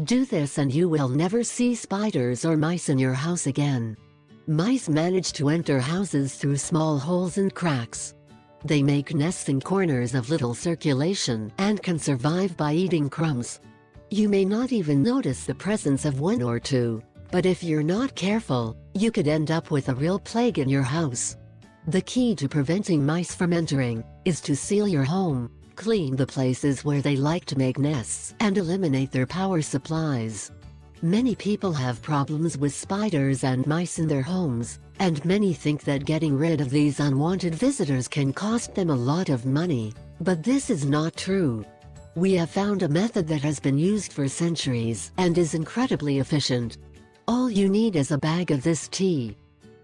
Do this and you will never see spiders or mice in your house again. Mice manage to enter houses through small holes and cracks. They make nests in corners of little circulation and can survive by eating crumbs. You may not even notice the presence of one or two, but if you're not careful, you could end up with a real plague in your house. The key to preventing mice from entering is to seal your home, clean the places where they like to make nests, and eliminate their power supplies. Many people have problems with spiders and mice in their homes, and many think that getting rid of these unwanted visitors can cost them a lot of money, but this is not true. We have found a method that has been used for centuries and is incredibly efficient. All you need is a bag of this tea.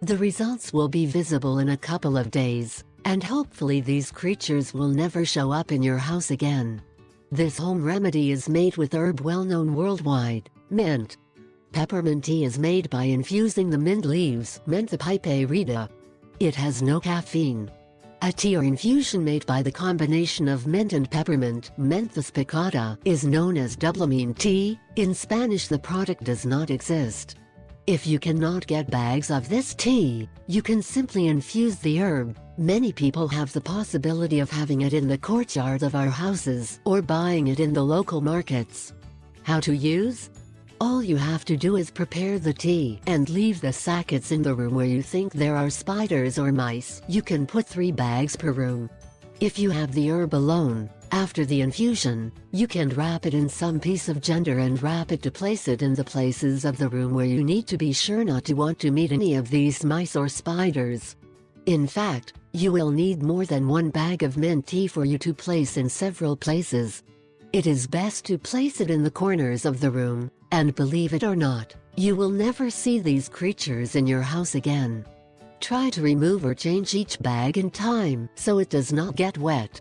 The results will be visible in a couple of days, and hopefully these creatures will never show up in your house again. This home remedy is made with herb well known worldwide, mint. Peppermint tea is made by infusing the mint leaves, Mentha piperita. It has no caffeine. A tea or infusion made by the combination of mint and peppermint, Mentha spicata, is known as dublamine tea. In Spanish the product does not exist. If you cannot get bags of this tea, you can simply infuse the herb. Many people have the possibility of having it in the courtyard of our houses or buying it in the local markets. How to use? All you have to do is prepare the tea and leave the sackets in the room where you think there are spiders or mice. You can put 3 bags per room. If you have the herb alone, after the infusion, you can wrap it in some piece of ginger and wrap it to place it in the places of the room where you need to be sure not to want to meet any of these mice or spiders. In fact, you will need more than 1 bag of mint tea for you to place in several places. It is best to place it in the corners of the room, and believe it or not, you will never see these creatures in your house again. Try to remove or change each bag in time so it does not get wet.